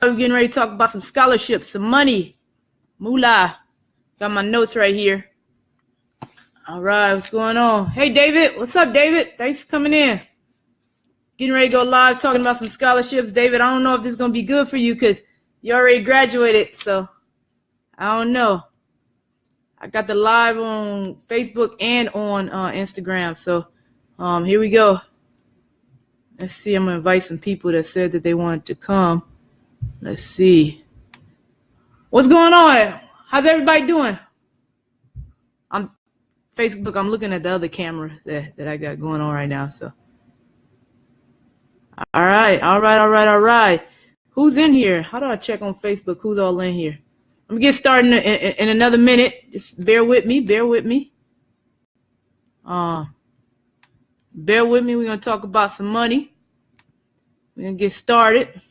We're getting ready to talk about some scholarships, some money, moolah. Got my notes right here. All right, what's going on? Hey, David. What's up, David? Thanks for coming in. Getting ready to go live talking about some scholarships. David, I don't know if this is going to be good for you because you already graduated, so I don't know. I got the live on Facebook and on Instagram, so here we go. Let's see. I'm going to invite some people that said that they wanted to come. Let's see. What's going on? How's everybody doing? I'm Facebook. I'm looking at the other camera that I got going on right now. So, all right. Who's in here? How do I check on Facebook? Who's all in here? Let me get started in another minute. Just bear with me. Bear with me. We're gonna talk about some money. We're gonna get started.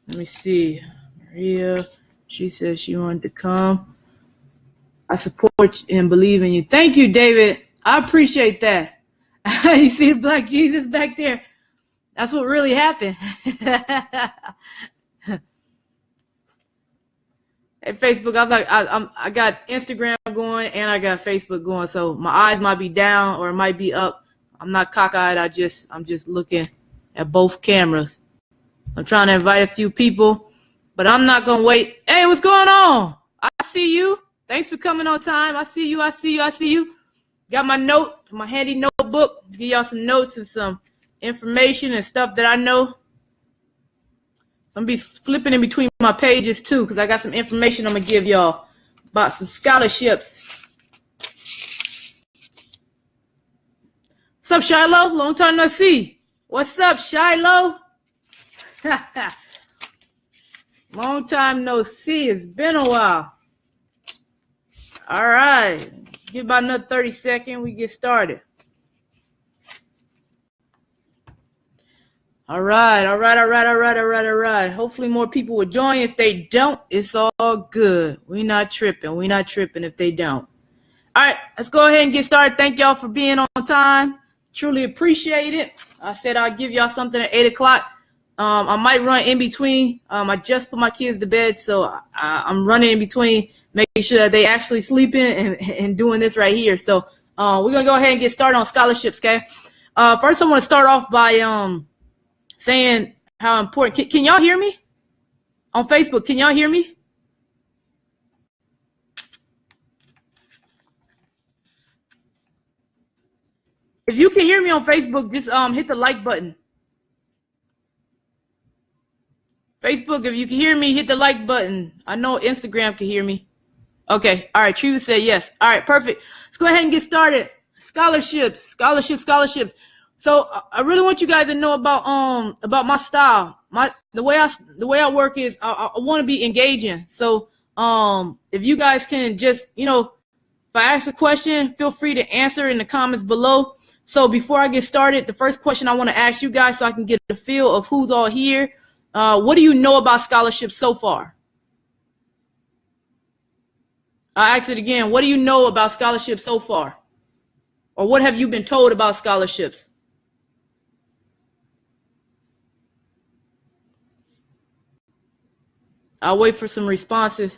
Let me see. Maria, she said she wanted to come. I support and believe in you. Thank you, David. I appreciate that. You see the Black Jesus back there? That's what really happened. Hey, Facebook, I got Instagram going and I got Facebook going, so my eyes might be down or it might be up. I'm not cockeyed. I'm just looking at both cameras. I'm trying to invite a few people, but I'm not gonna wait. Hey, what's going on? I see you. Thanks for coming on time. I see you. Got my handy notebook. Give y'all some notes and some information and stuff that I know. I'm gonna be flipping in between my pages too, because I got some information I'm gonna give y'all about some scholarships. What's up, Shiloh? Long time no see. What's up, Shiloh? Long time no see. It's been a while. All right. Give about another 30 seconds. We get started. All right. Hopefully more people will join. If they don't, it's all good. We're not tripping if they don't. All right. Let's go ahead and get started. Thank y'all for being on time. Truly appreciate it. I said I'll give y'all something at 8 o'clock. I might run in between. I just put my kids to bed, so I'm running in between, making sure that they actually sleeping and doing this right here. So we're going to go ahead and get started on scholarships, okay? First, I want to start off by saying how important. Can y'all hear me? On Facebook, can y'all hear me? If you can hear me on Facebook, just hit the like button. Facebook, if you can hear me, hit the like button. I know Instagram can hear me. Okay. All right. Treva said yes. All right. Perfect. Let's go ahead and get started. Scholarships. So I really want you guys to know about my style. The way I work is I want to be engaging. So if you guys can just, if I ask a question, feel free to answer in the comments below. So before I get started, the first question I want to ask you guys so I can get a feel of who's all here. What do you know about scholarships so far? I ask it again. What do you know about scholarships so far? Or what have you been told about scholarships? I'll wait for some responses.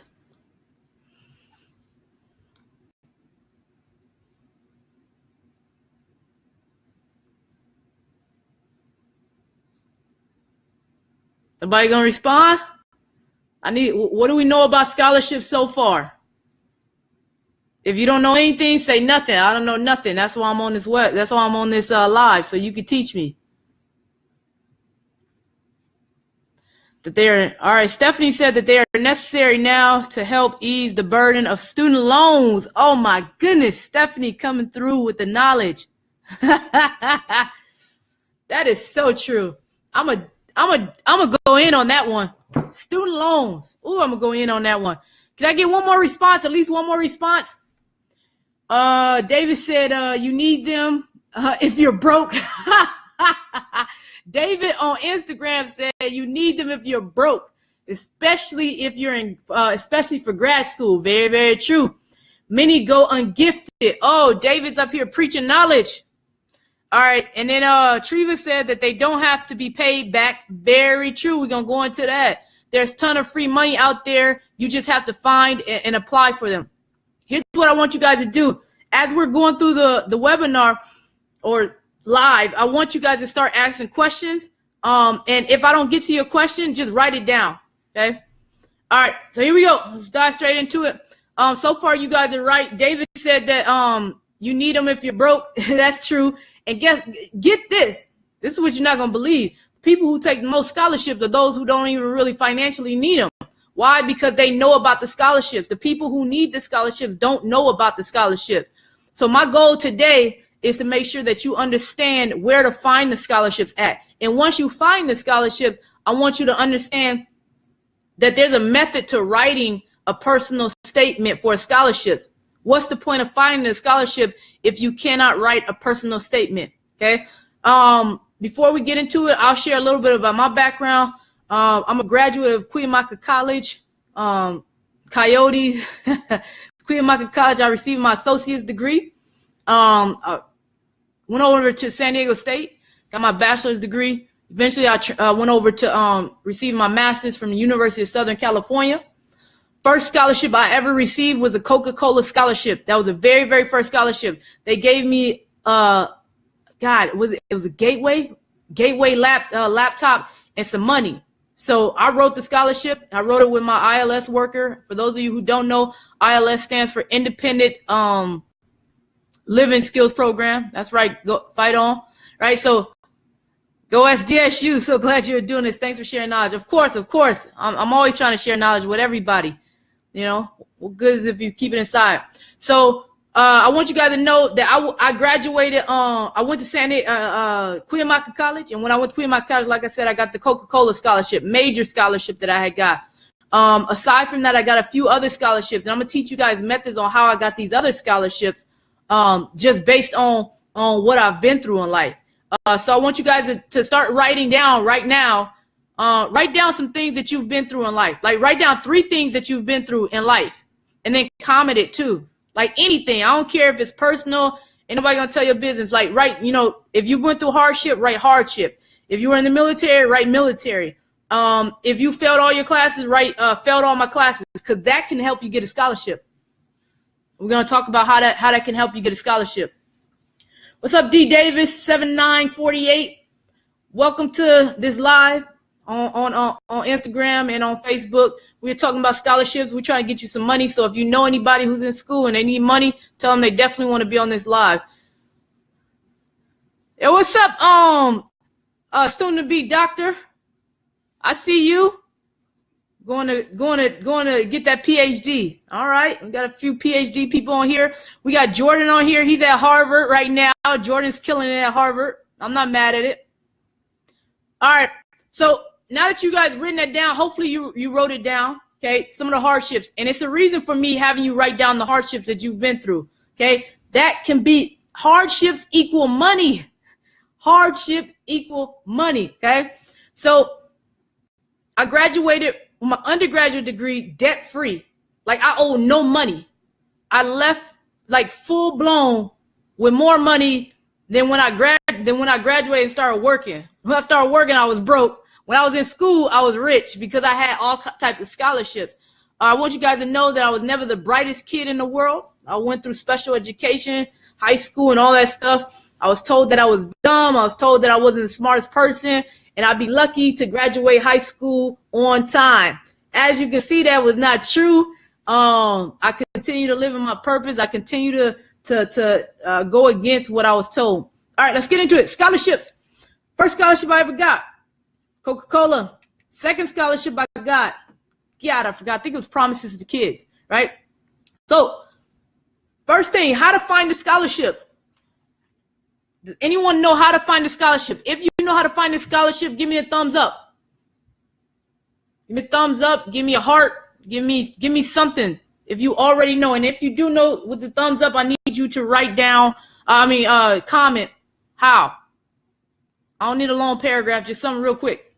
Everybody gonna respond? What do we know about scholarships so far? If you don't know anything, say nothing. I don't know nothing. That's why I'm on this live, so you can teach me. All right, Stephanie said that they are necessary now to help ease the burden of student loans. Oh my goodness, Stephanie coming through with the knowledge. That is so true. I'm gonna go in on that one. Student loans. Ooh, I'm gonna go in on that one. Can I get one more response? At least one more response. David said you need them if you're broke. David on Instagram said you need them if you're broke, especially if you're especially for grad school. Very, very true. Many go ungifted. Oh, David's up here preaching knowledge. All right. And then Treva said that they don't have to be paid back. Very true. We're going to go into that. There's a ton of free money out there. You just have to find and apply for them. Here's what I want you guys to do. As we're going through the webinar or live, I want you guys to start asking questions. And if I don't get to your question, just write it down. Okay. All right. So here we go. Let's dive straight into it. So far, you guys are right. David said that you need them if you're broke. That's true. And get this. This is what you're not going to believe. People who take the most scholarships are those who don't even really financially need them. Why? Because they know about the scholarships. The people who need the scholarships don't know about the scholarship. So my goal today is to make sure that you understand where to find the scholarships at. And once you find the scholarship, I want you to understand that there's a method to writing a personal statement for a scholarship. What's the point of finding a scholarship if you cannot write a personal statement? Okay. Before we get into it, I'll share a little bit about my background. I'm a graduate of Cuyamaca College, Coyotes, Cuyamaca College. I received my associate's degree. I went over to San Diego State, got my bachelor's degree. Eventually, I went over to receive my master's from the University of Southern California. First scholarship I ever received was a Coca-Cola scholarship. That was the very, very first scholarship. They gave me, it was a Gateway laptop and some money. So I wrote the scholarship. I wrote it with my ILS worker. For those of you who don't know, ILS stands for Independent Living Skills Program. That's right. Go fight on. Right. So go SDSU. So glad you're doing this. Thanks for sharing knowledge. Of course. I'm always trying to share knowledge with everybody. You know, what good is if you keep it inside. So I want you guys to know that I graduated. I went to Cuyamaca College, and when I went to Cuyamaca College, like I said, I got the Coca-Cola scholarship, major scholarship that I had got. Aside from that, I got a few other scholarships, and I'm gonna teach you guys methods on how I got these other scholarships, just based on what I've been through in life. So I want you guys to start writing down right now. Write down some things that you've been through in life. Like write down 3 things that you've been through in life, and then comment it too. Like anything. I don't care if it's personal. Ain't nobody gonna tell your business. Like write, if you went through hardship, write hardship. If you were in the military, write military. If you failed all your classes, write failed all my classes, because that can help you get a scholarship. We're gonna talk about how that can help you get a scholarship. What's up, D Davis 7948? Welcome to this live on Instagram and on Facebook. We're talking about scholarships. We're trying to get you some money. So if you know anybody who's in school and they need money, tell them they definitely want to be on this live. Hey, what's up, student to be doctor? I see you. Going to get that PhD. All right. We got a few PhD people on here. We got Jordan on here. He's at Harvard right now. Jordan's killing it at Harvard. I'm not mad at it. All right. So now that you guys written that down, hopefully you wrote it down. Okay. Some of the hardships. And it's a reason for me having you write down the hardships that you've been through. Okay. That can be hardships equal money. Hardship equal money. Okay. So I graduated with my undergraduate degree debt free. Like I owe no money. I left like full blown with more money than when I graduated and started working. When I started working, I was broke. When I was in school, I was rich because I had all types of scholarships. I want you guys to know that I was never the brightest kid in the world. I went through special education, high school, and all that stuff. I was told that I was dumb. I was told that I wasn't the smartest person, and I'd be lucky to graduate high school on time. As you can see, that was not true. I continue to live in my purpose. I continue to go against what I was told. All right, let's get into it. Scholarships. First scholarship I ever got, Coca-Cola. Second scholarship I got, I forgot. I think it was Promises to Kids, right? So, first thing, how to find the scholarship. Does anyone know how to find a scholarship? If you know how to find a scholarship, give me a thumbs up. Give me a thumbs up. Give me a heart. Give me something if you already know. And if you do know with the thumbs up, I need you to write down, comment how. I don't need a long paragraph, just something real quick.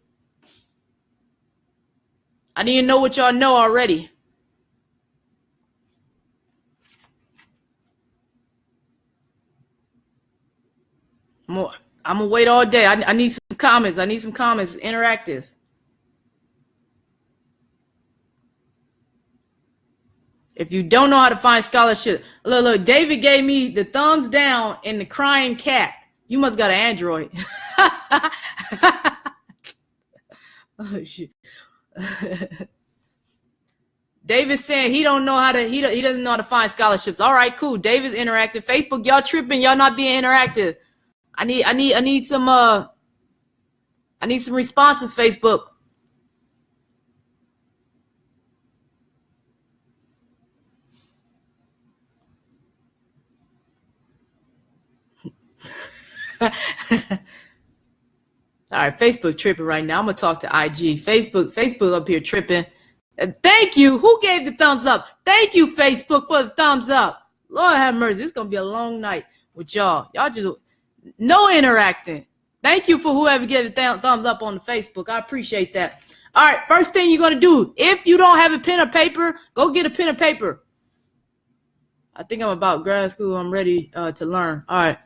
I need to know what y'all know already. I'm gonna wait all day. I need some comments. I need some comments. Interactive. If you don't know how to find scholarship, look, David gave me the thumbs down and the crying cat. You must got an Android. Oh shit. David's saying he doesn't know how to find scholarships. All right, cool. David's interactive. Facebook, y'all tripping. Y'all not being interactive. I need some responses, Facebook. All right, Facebook tripping right now. I'm gonna talk to IG. Facebook up here tripping. Thank you. Who gave the thumbs up? Thank you, Facebook, for the thumbs up. Lord have mercy. It's gonna be a long night with y'all. Y'all just no interacting. Thank you for whoever gave the thumbs up on the Facebook. I appreciate that. All right, first thing you're gonna do, if you don't have a pen or paper, go get a pen or paper. I think I'm about grad school. I'm ready to learn. All right.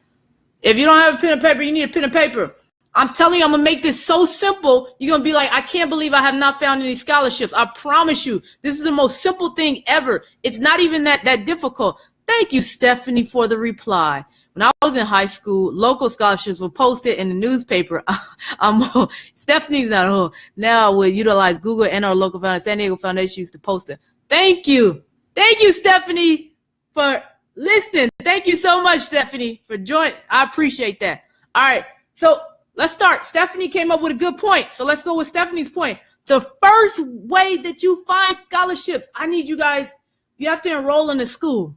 If you don't have a pen and paper, you need a pen and paper. I'm telling you, I'm going to make this so simple. You're going to be like, I can't believe I have not found any scholarships. I promise you, this is the most simple thing ever. It's not even that difficult. Thank you, Stephanie, for the reply. When I was in high school, local scholarships were posted in the newspaper. Stephanie's not home. Now I would utilize Google and our local foundation. San Diego Foundation used to post it. Thank you. Thank you, Stephanie, for listening. Thank you so much, Stephanie, for joining. I appreciate that. All right. So let's start. Stephanie came up with a good point. So let's go with Stephanie's point. The first way that you find scholarships, I need you guys, you have to enroll in a school.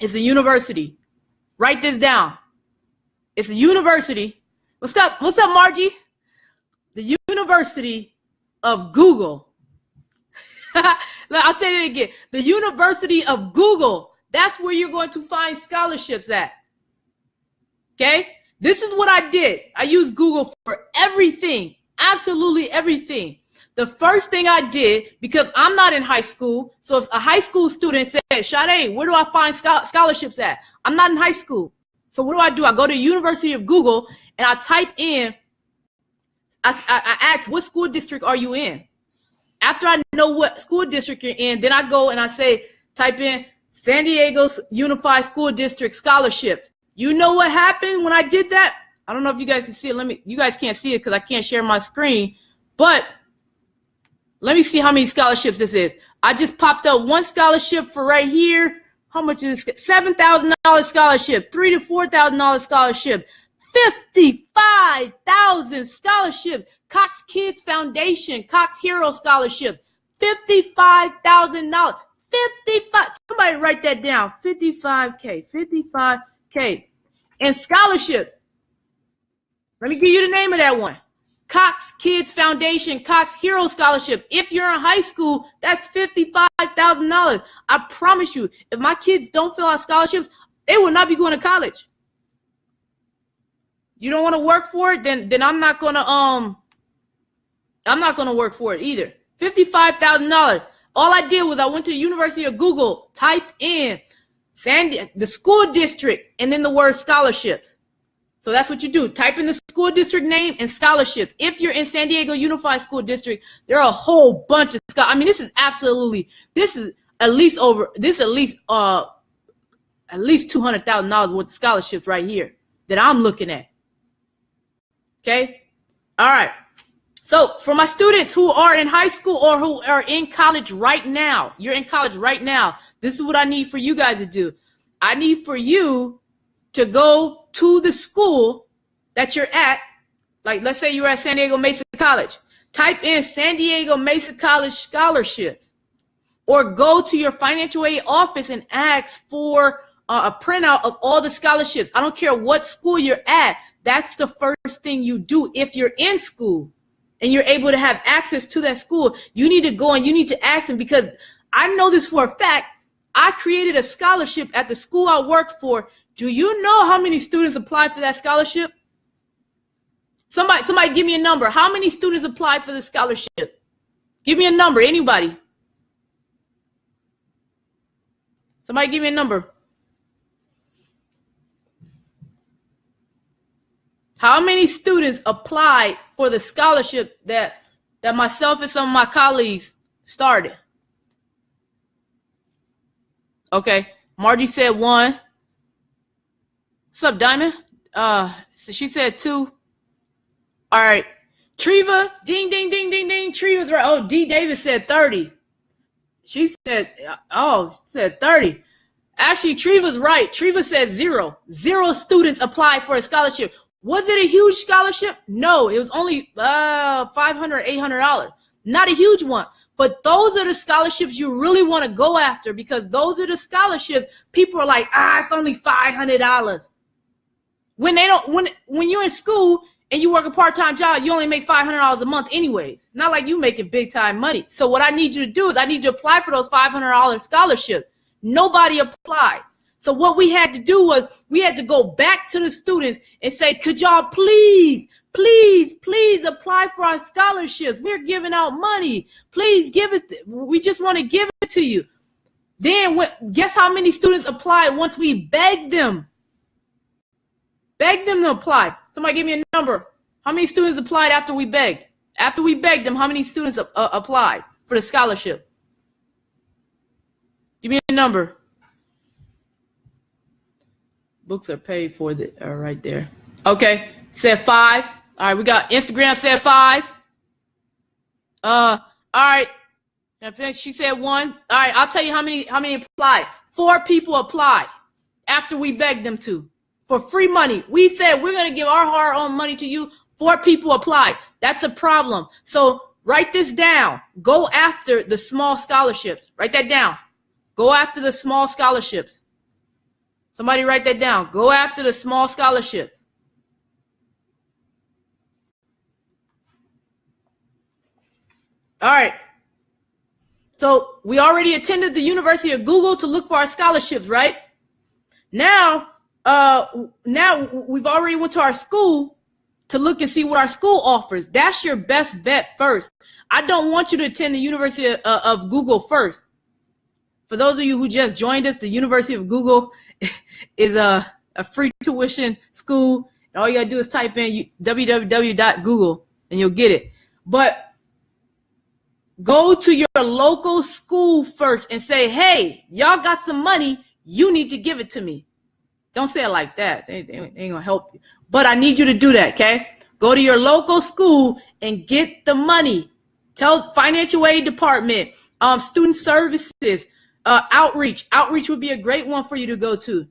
It's a university. Write this down. It's a university. What's up, Margie? The University of Google. I'll say it again. The University of Google. That's where you're going to find scholarships at. Okay? This is what I did. I used Google for everything. Absolutely everything. The first thing I did, because I'm not in high school, so if a high school student said, Sade, where do I find scholarships at? I'm not in high school. So what do? I go to University of Google and I type in, I ask, what school district are you in? After I know what school district you're in, then I go and I say, type in San Diego Unified School District scholarships. You know what happened when I did that? I don't know if you guys can see it. You guys can't see it because I can't share my screen. But let me see how many scholarships this is. I just popped up one scholarship for right here. How much is this? $7,000 scholarship, $3,000 to $4,000 scholarship, 55,000 scholarship. Cox Kids Foundation, Cox Hero Scholarship, $55,000. 55. Somebody write that down. 55K. 55K. And scholarship. Let me give you the name of that one. Cox Kids Foundation, Cox Hero Scholarship. If you're in high school, that's $55,000. I promise you, if my kids don't fill out scholarships, they will not be going to college. You don't want to work for it, then I'm not gonna work for it either. $55,000. All I did was I went to the University of Google, typed in the school district, and then the word scholarships. So that's what you do. Type in the school district name and scholarships. If you're in San Diego Unified School District, there are a whole bunch of scholarships. I mean, this is at least $200,000 worth of scholarships right here that I'm looking at. Okay? All right. So for my students who are in high school or who are in college right now, you're in college right now, this is what I need for you guys to do. I need for you to go to the school that you're at. Like, let's say you're at San Diego Mesa College. Type in San Diego Mesa College scholarships, or go to your financial aid office and ask for a printout of all the scholarships. I don't care what school you're at. That's the first thing you do. If you're in school and you're able to have access to that school, you need to go and you need to ask them, because I know this for a fact. I created a scholarship at the school I worked for. Do you know how many students applied for that scholarship? Somebody give me a number. How many students applied for the scholarship? Give me a number, anybody. Somebody give me a number. How many students applied for the scholarship that myself and some of my colleagues started? Okay, Margie said 1. What's up, Diamond? So she said 2. All right, Treva, ding, ding, ding, ding, ding. Treva's right. Oh, D. Davis said 30. She said, 30. Actually, Treva's right. Treva said 0. 0 students applied for a scholarship. Was it a huge scholarship? No, it was only $500, $800. Not a huge one. But those are the scholarships you really want to go after, because those are the scholarships people are like, it's only $500. When they don't, when you're in school and you work a part-time job, you only make $500 a month anyways. Not like you making big-time money. So what I need you to do is I need you to apply for those $500 scholarships. Nobody applied. So what we had to do was we had to go back to the students and say, could y'all please apply for our scholarships? We're giving out money. Please give it. We just want to give it to you. Then guess how many students applied once we begged them? Begged them to apply. Somebody give me a number. How many students applied after we begged? After we begged them, how many students applied for the scholarship? Give me a number. Books are paid for right there. Okay, said 5. All right, we got Instagram said 5. All right. She said 1. All right, I'll tell you how many applied. 4 people applied after we begged them to for free money. We said we're gonna give our hard-earned money to you. 4 people applied. That's a problem. So write this down. Go after the small scholarships. Write that down. Go after the small scholarships. Somebody write that down. Go after the small scholarship. All right. So we already attended the University of Google to look for our scholarships, right? Now we've already went to our school to look and see what our school offers. That's your best bet first. I don't want you to attend the University of Google first. For those of you who just joined us, the University of Google is a free tuition school. All you gotta do is type in www.google and you'll get it. But go to your local school first and say, hey, y'all got some money. You need to give it to me. Don't say it like that. They ain't gonna help you. But I need you to do that, okay? Go to your local school and get the money. Tell financial aid department, student services, outreach. Outreach would be a great one for you to go to.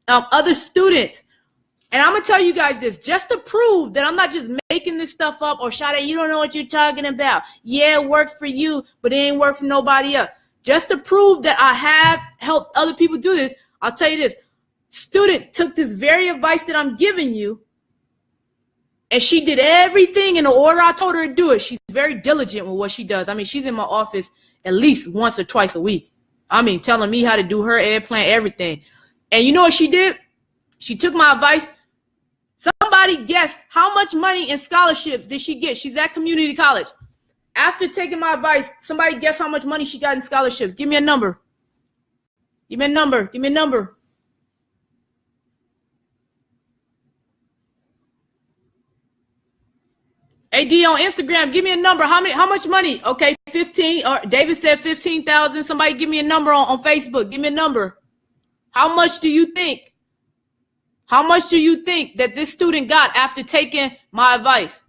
Other students. And I'm going to tell you guys this, just to prove that I'm not just making this stuff up, or Sade, you don't know what you're talking about. Yeah, it worked for you, but it ain't worked for nobody else. Just to prove that I have helped other people do this, I'll tell you this. Student took this very advice that I'm giving you, and she did everything in the order I told her to do it. She's very diligent with what she does. I mean, she's in my office at least once or twice a week. I mean, telling me how to do her ed plan, everything. And you know what she did? She took my advice. Somebody guess how much money in scholarships did she get? She's at community college. After taking my advice, somebody guess how much money she got in scholarships. Give me a number. Give me a number. Give me a number. AD on Instagram, give me a number. How much money? Okay, 15. Or David said 15,000. Somebody give me a number on Facebook. Give me a number. How much do you think? How much do you think that this student got after taking my advice?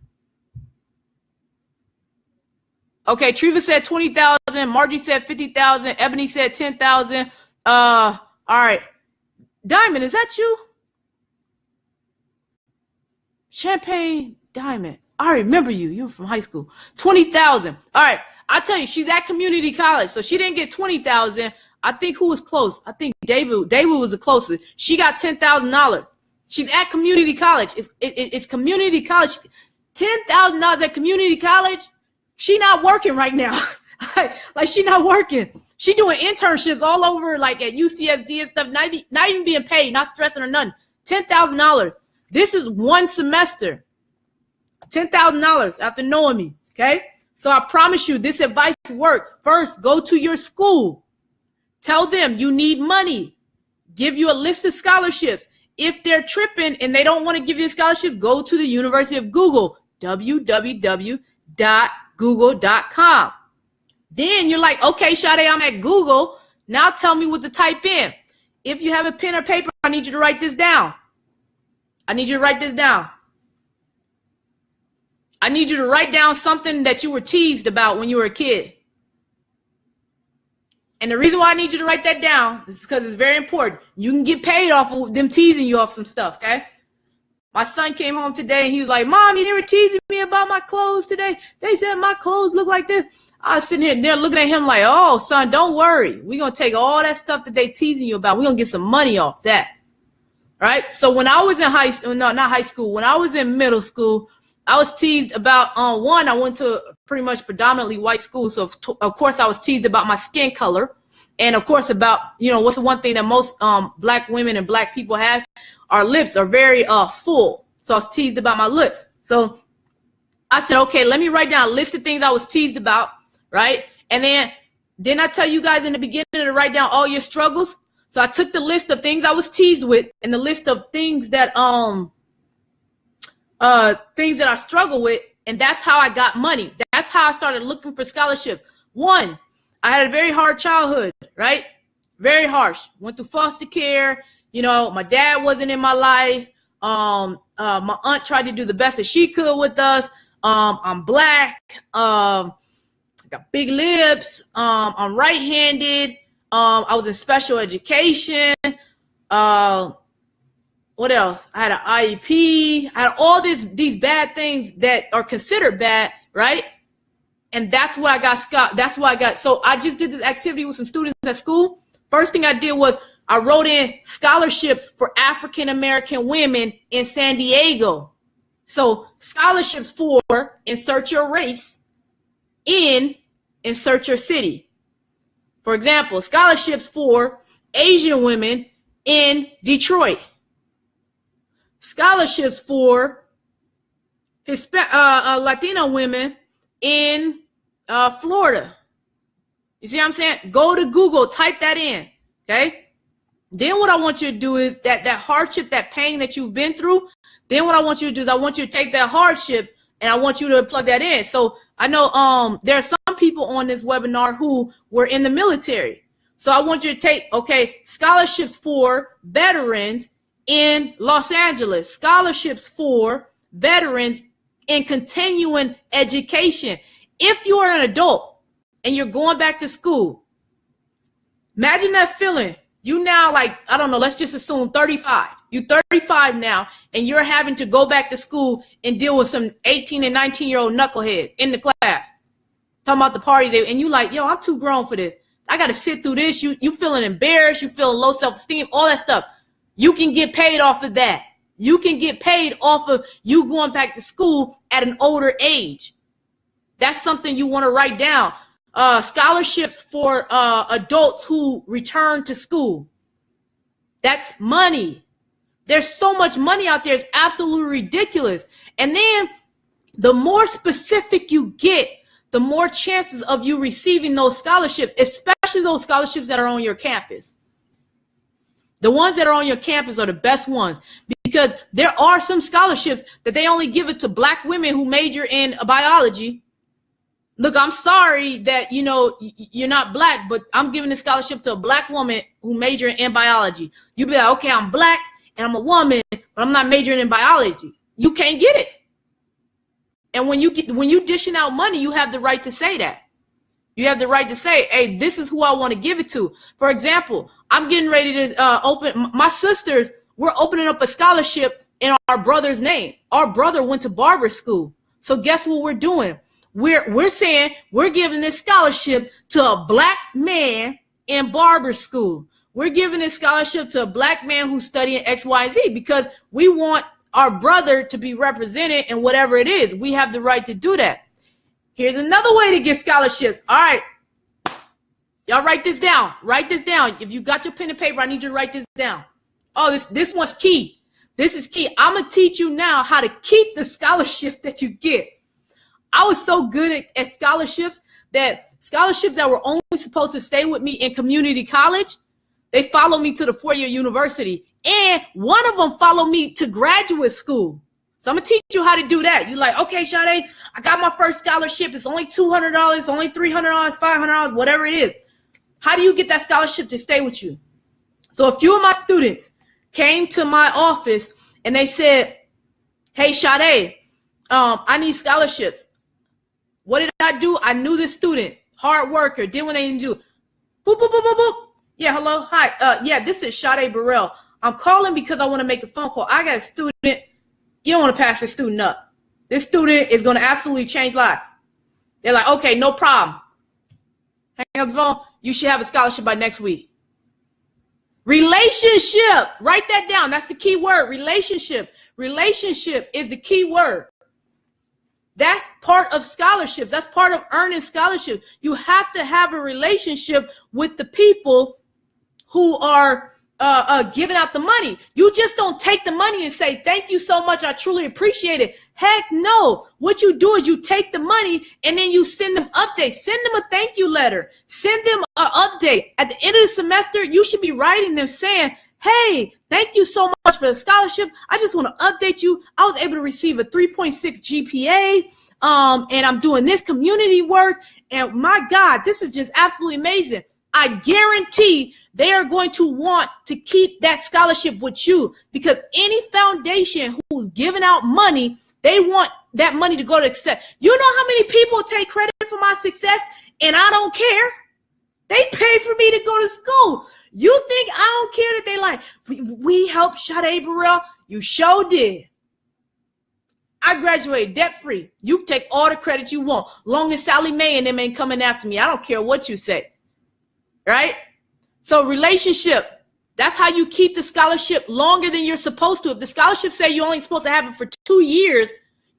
Okay, Treva said 20,000. Margie said 50,000. Ebony said 10,000. All right. Diamond, is that you? Champagne Diamond. I remember you. You were from high school. 20,000. All right. I tell you, she's at community college, so she didn't get 20,000. I think who was close? I think David. David was the closest. She got $10,000. She's at community college. It's community college. $10,000 at community college. She not working right now. like she not working. She doing internships all over, like at UCSD and stuff. Not even being paid. Not stressing or nothing. $10,000. This is one semester. $10,000 after knowing me. Okay. So I promise you, this advice works. First, go to your school. Tell them you need money. Give you a list of scholarships. if they're tripping and they don't want to give you a scholarship, go to the University of Google, www.google.com. Then you're like, okay, Sade, I'm at Google. Now tell me what to type in. If you have a pen or paper, I need you to write this down. I need you to write this down. I need you to write down something that you were teased about when you were a kid. And the reason why I need you to write that down is because it's very important. You can get paid off of them teasing you off some stuff, okay? My son came home today and he was like, Mom, you were teasing me about my clothes today. They said my clothes look like this. I was sitting here there looking at him like, oh, son, don't worry. We're going to take all that stuff that they teasing you about. We're going to get some money off that. Right? So when I was in when I was in middle school, I was teased about, one, I went to pretty much predominantly white school. So of course I was teased about my skin color. And of course about, what's the one thing that most black women and black people have? Our lips are very full. So I was teased about my lips. So I said, okay, let me write down a list of things I was teased about, right? And then didn't I tell you guys in the beginning to write down all your struggles? So I took the list of things I was teased with and the list of things that I struggle with, and that's how I got money. That's how I started looking for scholarships. One, I had a very hard childhood, right? Very harsh. Went through foster care. My dad wasn't in my life. My aunt tried to do the best that she could with us. I'm black. I got big lips. I'm right-handed. I was in special education. What else? I had an IEP. I had all these bad things that are considered bad, right? And that's what I got. So I just did this activity with some students at school. First thing I did was I wrote in scholarships for African American women in San Diego. So scholarships for insert your race in insert your city. For example, scholarships for Asian women in Detroit. Scholarships for Latino women in Florida. You see what I'm saying? Go to Google, type that in, okay? Then what I want you to do is that hardship, that pain that you've been through, then what I want you to do is I want you to take that hardship and I want you to plug that in. So I know there are some people on this webinar who were in the military. So I want you to take, scholarships for veterans in Los Angeles, scholarships for veterans in continuing education. If you are an adult and you're going back to school, imagine that feeling. You now, let's just assume 35. You're 35 now, and you're having to go back to school and deal with some 18 and 19-year-old knuckleheads in the class. Talking about the parties, and you like, yo, I'm too grown for this. I got to sit through this. You feeling embarrassed. You feeling low self-esteem, all that stuff. You can get paid off of that. You can get paid off of you going back to school at an older age. That's something you want to write down. Scholarships for adults who return to school. That's money. There's so much money out there. It's absolutely ridiculous. And then the more specific you get, the more chances of you receiving those scholarships, especially those scholarships that are on your campus. The ones that are on your campus are the best ones because there are some scholarships that they only give it to black women who major in biology. Look, I'm sorry that, you're not black, but I'm giving a scholarship to a black woman who majored in biology. You be like, okay, I'm black and I'm a woman, but I'm not majoring in biology. You can't get it. And when you dishing out money, you have the right to say that. You have the right to say, hey, this is who I want to give it to. For example, I'm getting ready to open, my sisters, we're opening up a scholarship in our brother's name. Our brother went to barber school. So guess what we're doing? We're saying we're giving this scholarship to a black man in barber school. We're giving this scholarship to a black man who's studying X, Y, Z because we want our brother to be represented in whatever it is. We have the right to do that. Here's another way to get scholarships. All right. Y'all write this down. Write this down. If you got your pen and paper, I need you to write this down. Oh, this one's key. This is key. I'm going to teach you now how to keep the scholarship that you get. I was so good at scholarships that were only supposed to stay with me in community college, They follow me to the 4-year university. And one of them followed me to graduate school. So I'm going to teach you how to do that. You're like, okay, Sade, I got my first scholarship. It's only $200, only $300, $500, whatever it is. How do you get that scholarship to stay with you? So a few of my students came to my office and they said, hey, Sade, I need scholarships. What did I do? I knew this student, hard worker, did what they didn't do. Boop, boop, boop, boop, boop. Yeah, hello. Hi. Yeah, this is Sade Burrell. I'm calling because I want to make a phone call. I got a student. You don't want to pass this student up. This student is going to absolutely change lives. They're like, okay, no problem. Hang up the phone. You should have a scholarship by next week. Relationship. Write that down. That's the key word. Relationship. Relationship is the key word. That's part of scholarships. That's part of earning scholarships. You have to have a relationship with the people who are giving out the money. You just don't take the money and say, thank you so much. I truly appreciate it. Heck no. What you do is you take the money and then you send them updates. Send them a thank you letter. Send them an update. At the end of the semester, you should be writing them saying, hey, thank you so much for the scholarship. I just want to update you. I was able to receive a 3.6 GPA. And I'm doing this community work. And my God, this is just absolutely amazing. I guarantee they are going to want to keep that scholarship with you, because any foundation who's giving out money, they want that money to go to success. You know how many people take credit for my success and I don't care? They pay for me to go to school. You think I don't care that they like, we helped Sade Burrell? You sure did. I graduated debt-free. You take all the credit you want. Long as Sally Mae and them ain't coming after me, I don't care what you say. Right? So relationship, that's how you keep the scholarship longer than you're supposed to. If the scholarship say you're only supposed to have it for 2 years,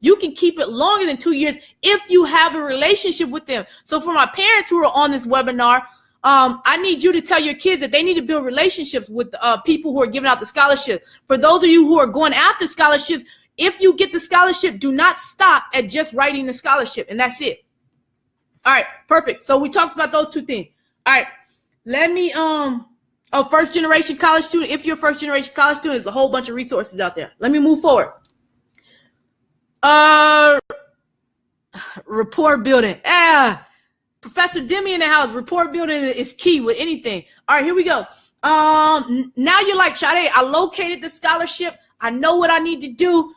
you can keep it longer than 2 years if you have a relationship with them. So for my parents who are on this webinar, I need you to tell your kids that they need to build relationships with people who are giving out the scholarships. For those of you who are going after scholarships, if you get the scholarship, do not stop at just writing the scholarship, and that's it. All right, perfect. So we talked about those two things. All right, let me, first generation college student. If you're a first generation college student, there's a whole bunch of resources out there. Let me move forward. Rapport building. Professor Demi in the house. Rapport building is key with anything. All right, here we go. Now you're like, Sade, I located the scholarship. I know what I need to do.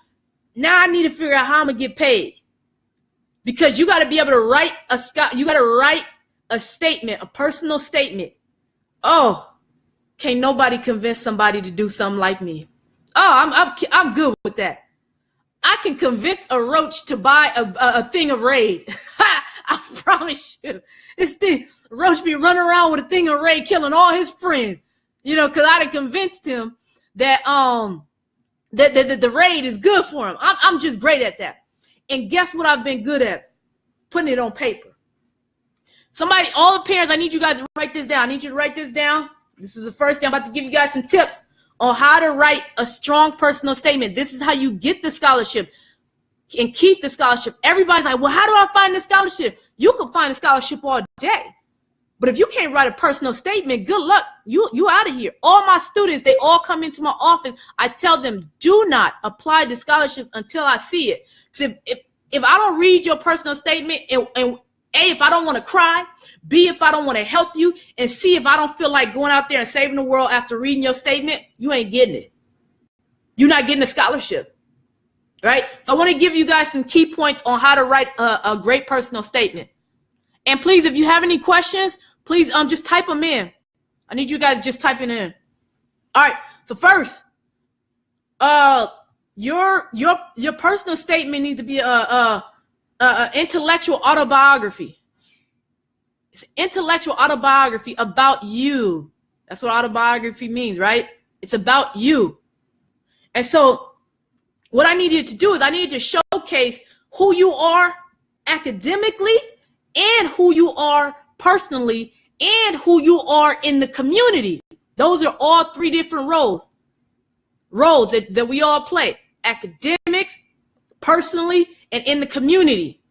Now I need to figure out how I'm gonna get paid, because you got to be able to write a statement, a personal statement. Oh, can't nobody convince somebody to do something like me. Oh, I'm good with that. I can convince a roach to buy a thing of Raid. I promise you, roach be running around with a thing of Raid, killing all his friends. You know, because I done convinced him that the Raid is good for him. I'm just great at that. And guess what I've been good at? Putting it on paper. Somebody, all the parents, I need you guys to write this down. I need you to write this down. This is the first thing. I'm about to give you guys some tips on how to write a strong personal statement. This is how you get the scholarship and keep the scholarship. Everybody's like, well, how do I find the scholarship? You can find a scholarship all day. But if you can't write a personal statement, good luck. You out of here. All my students, they all come into my office. I tell them, do not apply the scholarship until I see it. So if I don't read your personal statement, and A, if I don't want to cry, B, if I don't want to help you, and C, if I don't feel like going out there and saving the world after reading your statement, you ain't getting it. You're not getting a scholarship, right? So I want to give you guys some key points on how to write a great personal statement. And please, if you have any questions, please just type them in. I need you guys just typing in. All right. So first, your personal statement needs to be a intellectual autobiography. It's an intellectual autobiography about you. That's what autobiography means, right? It's about you. And so what I needed to do is I needed to showcase who you are academically, and who you are personally, and who you are in the community. Those are all three different roles that we all play: academics, personally, and in the community.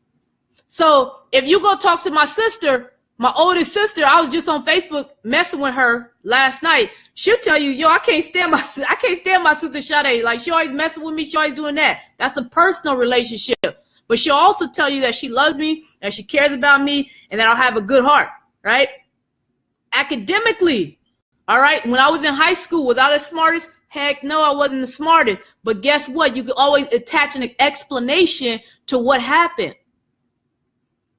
So if you go talk to my sister, My oldest sister, I was just on Facebook messing with her last night. She'll tell you, yo, I can't stand my sister Sade. Like, she always messing with me. She always doing that. That's a personal relationship. But she'll also tell you that she loves me, that she cares about me, and that I'll have a good heart, right? Academically, all right, when I was in high school, was I the smartest? Heck no, I wasn't the smartest. But guess what? You can always attach an explanation to what happened.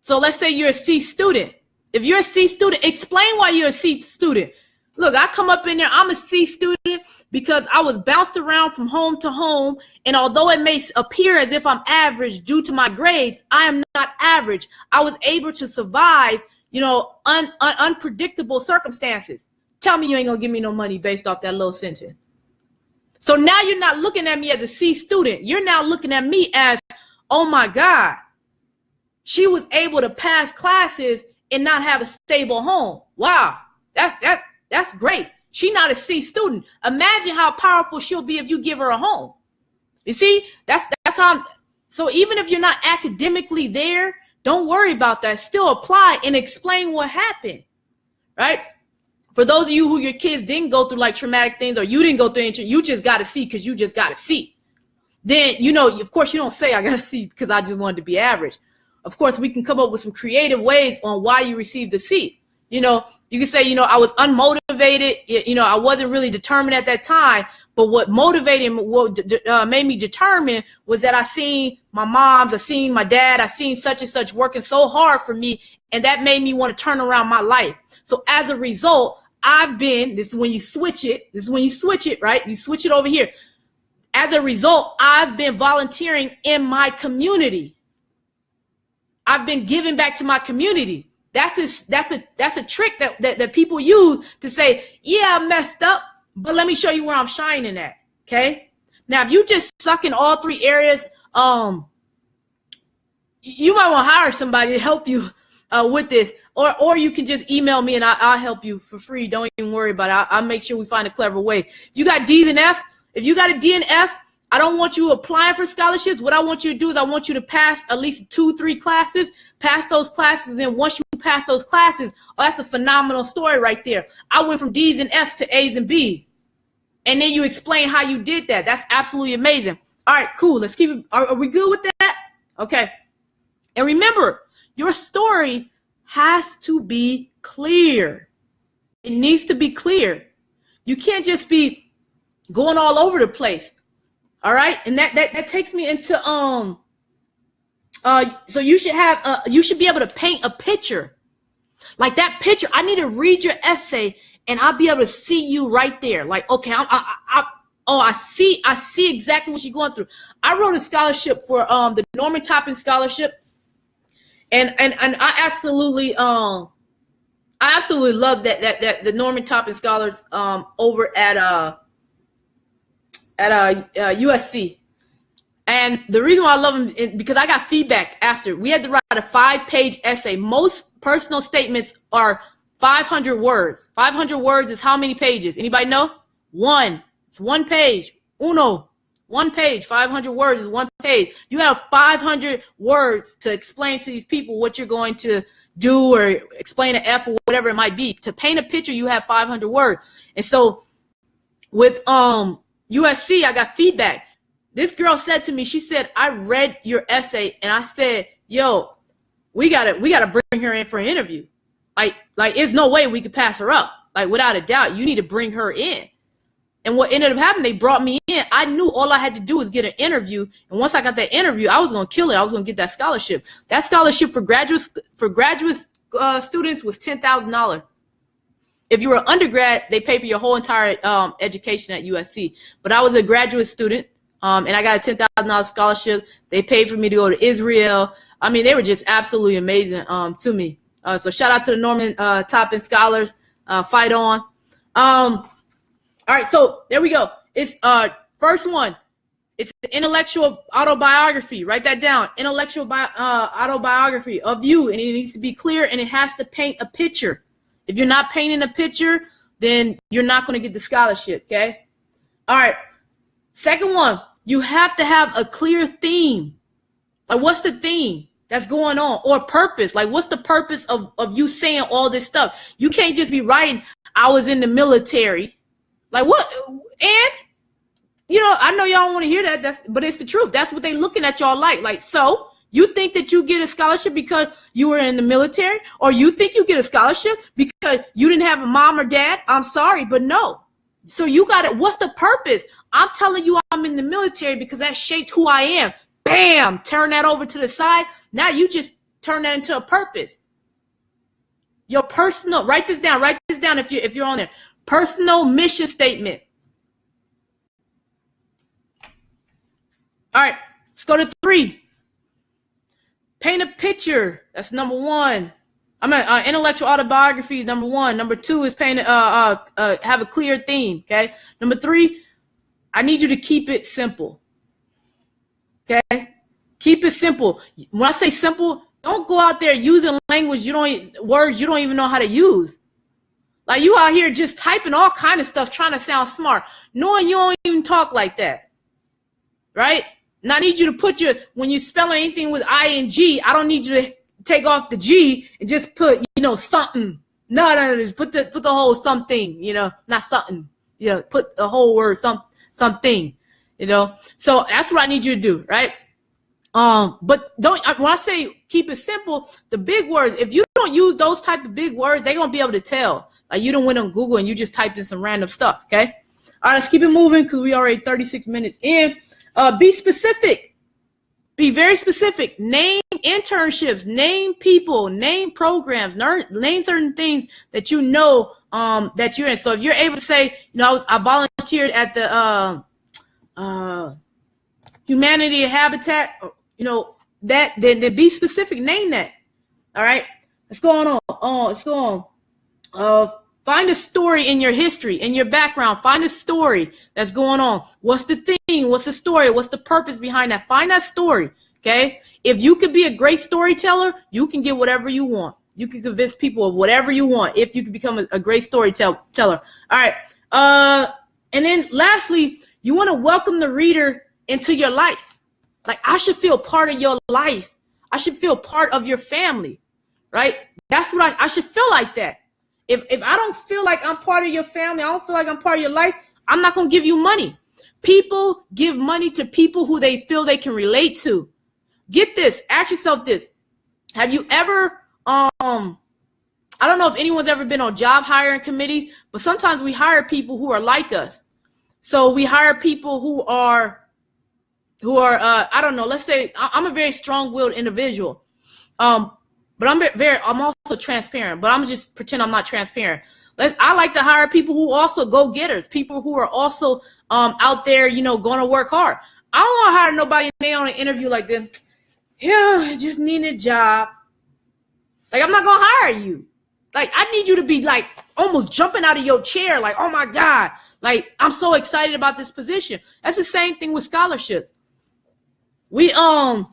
So let's say you're a C student. If you're a C student, explain why you're a C student. Look, I come up in there, I'm a C student because I was bounced around from home to home. And although it may appear as if I'm average due to my grades, I am not average. I was able to survive, unpredictable circumstances. Tell me you ain't gonna give me no money based off that little sentence. So now you're not looking at me as a C student. You're now looking at me as, oh my God, she was able to pass classes and not have a stable home. Wow, that's great. She's not a C student. Imagine how powerful she'll be if you give her a home. You see, that's how so even if you're not academically there, don't worry about that. Still apply and explain what happened, right? For those of you who your kids didn't go through like traumatic things, or you didn't go through anything, you just got to see because you just got to see. Then, of course, you don't say I got to see because I just wanted to be average. Of course, we can come up with some creative ways on why you received the C. You can say, I was unmotivated. I wasn't really determined at that time. But what motivated me, what made me determined was that I seen my moms, I seen my dad, I seen such and such working so hard for me. And that made me want to turn around my life. So as a result, this is when you switch it, right? You switch it over here. As a result, I've been volunteering in my community. I've been giving back to my community. That's a trick that people use to say, yeah, I messed up, but let me show you where I'm shining at. Okay. Now, if you just suck in all three areas, you might want to hire somebody to help you with this, or you can just email me and I'll help you for free. Don't even worry about it. I'll make sure we find a clever way. If you got D's and F, if you got a D and F, I don't want you applying for scholarships. What I want you to do is I want you to pass at least 2-3 classes, pass those classes. And then once you pass those classes, that's a phenomenal story right there. I went from D's and F's to A's and B's. And then you explain how you did that. That's absolutely amazing. All right, cool. Let's keep it. Are we good with that? Okay. And remember, your story has to be clear. It needs to be clear. You can't just be going all over the place. All right. And that takes me into, so you should be able to paint a picture. Like that picture, I need to read your essay and I'll be able to see you right there. Like, okay, I see exactly what you're going through. I wrote a scholarship for the Norman Toppin Scholarship, and I absolutely love that the Norman Toppin Scholars over at USC. And the reason why I love them is because I got feedback after. We had to write a 5-page essay. Most personal statements are 500 words. 500 words is how many pages? Anybody know? One. It's one page. Uno. One page. 500 words is one page. You have 500 words to explain to these people what you're going to do or explain an F or whatever it might be. To paint a picture, you have 500 words. And so with USC, I got feedback. This girl said to me, she said, I read your essay and I said, yo, we gotta bring her in for an interview. Like there's no way we could pass her up. Like without a doubt, you need to bring her in. And what ended up happening, they brought me in. I knew all I had to do was get an interview. And once I got that interview, I was going to kill it. I was going to get that scholarship. That scholarship for graduate students was $10,000. If you were an undergrad, they pay for your whole entire education at USC. But I was a graduate student, and I got a $10,000 scholarship. They paid for me to go to Israel. I mean, they were just absolutely amazing to me. So shout out to the Norman Toppin Scholars. Fight on. All right, so there we go. It's first one. It's the intellectual autobiography. Write that down. Intellectual autobiography of you, and it needs to be clear, and it has to paint a picture. If you're not painting a picture, then you're not going to get the scholarship, okay? All right. Second one, you have to have a clear theme. Like, what's the theme? that's going on, or purpose. Like, what's the purpose of you saying all this stuff? You can't just be writing, I was in the military. Like, what? And, you know, I know y'all don't want to hear that, but it's the truth. That's what they looking at y'all like. Like, so you think that you get a scholarship because you were in the military, or you think you get a scholarship because you didn't have a mom or dad? I'm sorry, but no. So you got it. What's the purpose? I'm telling you I'm in the military because that shaped who I am. Bam, turn that over to the side. Now you just turn that into a purpose. Your personal, write this down if you're on there. Personal mission statement. All right, let's go to 3. Paint a picture. That's number 1. Intellectual autobiography is number 1. Number 2 is have a clear theme. Okay. Number 3, I need you to keep it simple. Okay, keep it simple. When I say simple, don't go out there using language words you don't even know how to use. Like, you out here just typing all kind of stuff, trying to sound smart, knowing you don't even talk like that, right? And I need you to put when you spell anything with ing, I don't need you to take off the G and just put, something. No, just put the whole something, not something. Put the whole word something. So that's what I need you to do, right? But when I say keep it simple, the big words, if you don't use those type of big words, they're going to be able to tell. Like, you don't went on Google and you just typed in some random stuff, okay? All right, let's keep it moving because we already 36 minutes in. Be specific. Be very specific. Name internships, name people, name programs, name certain things that that you're in. So if you're able to say, I volunteered at the Humanity and Habitat, then be specific, name that. All right, let's go on. Let's go on. Find a story in your history, in your background. Find a story that's going on. What's the thing? What's the story? What's the purpose behind that? Find that story. Okay. If you could be a great storyteller, you can get whatever you want. You can convince people of whatever you want if you can become a great storyteller. All right. And then lastly, you want to welcome the reader into your life. Like, I should feel part of your life. I should feel part of your family, right? That's what I should feel like that. If I don't feel like I'm part of your family, I don't feel like I'm part of your life, I'm not going to give you money. People give money to people who they feel they can relate to. Get this. Ask yourself this. Have you ever, I don't know if anyone's ever been on job hiring committees, but sometimes we hire people who are like us. So we hire people who are, I don't know, let's say I'm a very strong-willed individual. But I'm also transparent, but I'm just pretend I'm not transparent. I like to hire people who also go-getters, people who are also out there, going to work hard. I don't want to hire nobody and they on an interview like this. Yeah, I just need a job. Like, I'm not going to hire you. Like, I need you to be like almost jumping out of your chair. Like, oh my God. Like, I'm so excited about this position. That's the same thing with scholarship. We, I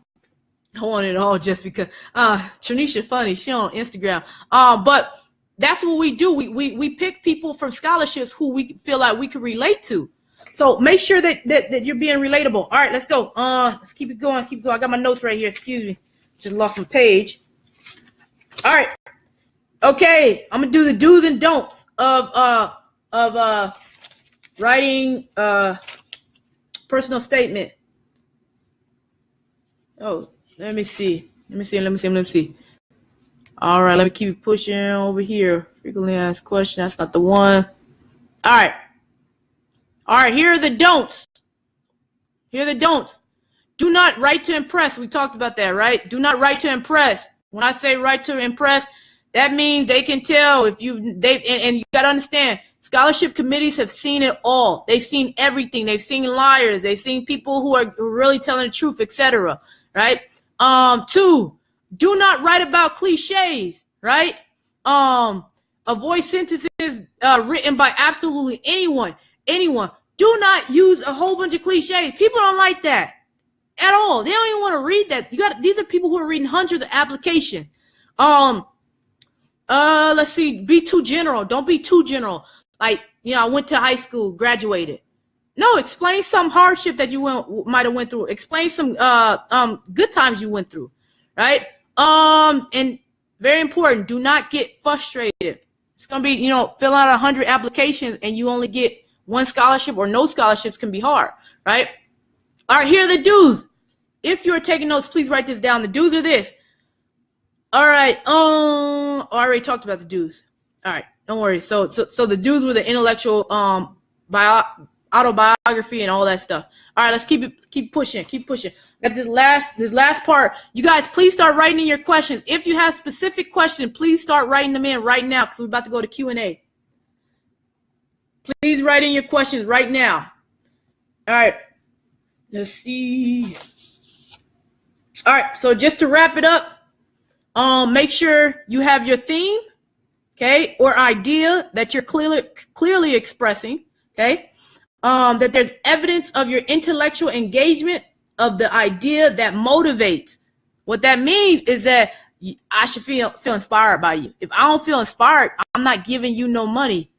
want it all just because Tranisha funny, she on Instagram. But that's what we do. We pick people from scholarships who we feel like we can relate to. So make sure that you're being relatable. All right, let's go. Let's keep it going. I got my notes right here. Excuse me. Just lost my page. All right. Okay, I'm gonna do the do's and don'ts of writing personal statement. Oh, let me see. All right, let me keep it pushing over here. Frequently asked question. That's not the one. All right, here are the don'ts. Do not write to impress. We talked about that, right? Do not write to impress. When I say write to impress, that means they can tell if and you got to understand, scholarship committees have seen it all. They've seen everything. They've seen liars. They've seen people who are really telling the truth, etc. Right? 2, do not write about cliches, right? Avoid sentences written by absolutely anyone. Do not use a whole bunch of cliches. People don't like that at all. They don't even want to read that. These are people who are reading hundreds of applications. Let's see. Be too general. Don't be too general. Like, I went to high school, graduated. No, explain some hardship that you might have went through. Explain some good times you went through, right? And very important, do not get frustrated. It's going to be, fill out 100 applications and you only get one scholarship or no scholarships can be hard, right? All right, here are the do's. If you're taking notes, please write this down. The do's are this. All right. I already talked about the do's. All right, don't worry. So the do's were the intellectual autobiography and all that stuff. All right, let's keep pushing. Got this last part. You guys, please start writing in your questions. If you have specific questions, please start writing them in right now because we're about to go to Q&A. Please write in your questions right now. All right. Let's see. All right, so just to wrap it up, make sure you have your theme, okay, or idea that you're clearly expressing, okay, that there's evidence of your intellectual engagement of the idea that motivates. What that means is that I should feel inspired by you. If I don't feel inspired, I'm not giving you no money.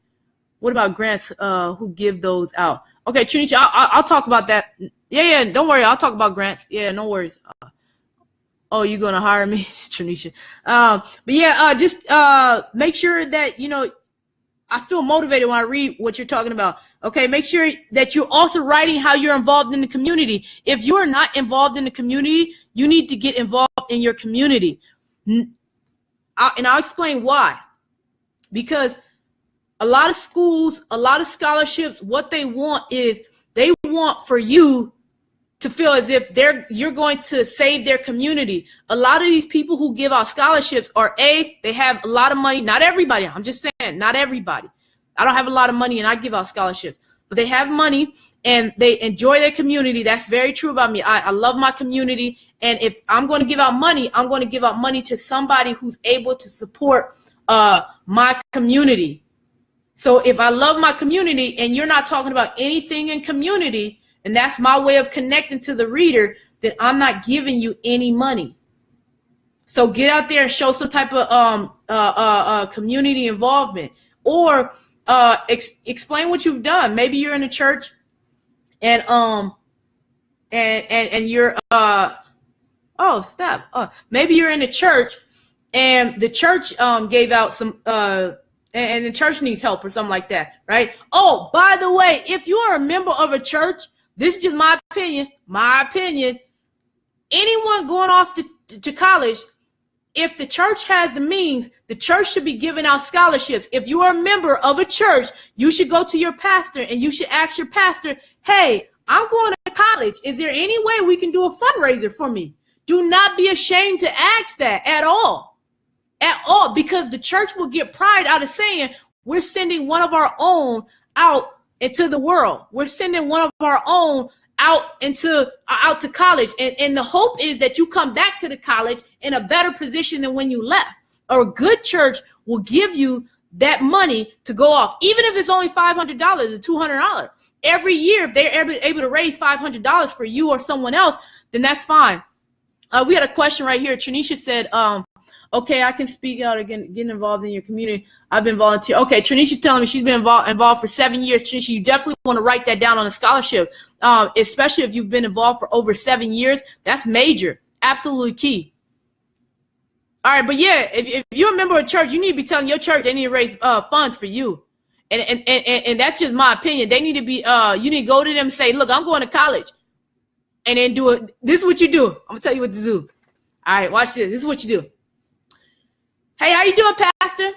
What about grants who give those out? Okay, Trinisha, I'll talk about that. Yeah, don't worry. I'll talk about grants. Yeah, no worries. Oh, you're going to hire me, Trinisha. But yeah, just make sure that, I feel motivated when I read what you're talking about. Okay, make sure that you're also writing how you're involved in the community. If you are not involved in the community, you need to get involved in your community. And I'll explain why. Because a lot of schools, a lot of scholarships, what they want is they want for you to feel as if you're going to save their community. A lot of these people who give out scholarships are they have a lot of money. Not everybody. I'm just saying, not everybody. I don't have a lot of money and I give out scholarships, but they have money and they enjoy their community. That's very true about me. I love my community. And if I'm going to give out money, I'm going to give out money to somebody who's able to support my community. So if I love my community and you're not talking about anything in community, and that's my way of connecting to the reader, that I'm not giving you any money. So get out there and show some type of community involvement, or explain what you've done. Maybe you're in a church, and you're maybe you're in a church, and the church gave out some and the church needs help or something like that, right? Oh, by the way, if you are a member of a church. This is just my opinion. Anyone going off to college, if the church has the means, the church should be giving out scholarships. If you are a member of a church, you should go to your pastor and you should ask your pastor, hey, I'm going to college. Is there any way we can do a fundraiser for me? Do not be ashamed to ask that at all, because the church will get pride out of saying, we're sending one of our own out into the world. We're sending one of our own out to college. And the hope is that you come back to the college in a better position than when you left. Or a good church will give you that money to go off, even if it's only $500 or $200. Every year, if they're able to raise $500 for you or someone else, then that's fine. We had a question right here. Trinisha said, okay, I can speak out again, getting involved in your community. I've been volunteering. Okay, Trinisha telling me she's been involved for 7 years. Trinisha, you definitely want to write that down on a scholarship, especially if you've been involved for over 7 years. That's major, absolutely key. All right, but yeah, if you're a member of a church, you need to be telling your church they need to raise funds for you, and that's just my opinion. They need to be. You need to go to them and say, look, I'm going to college, and then do it. This is what you do. I'm gonna tell you what to do. All right, watch this. This is what you do. Hey, how you doing, Pastor?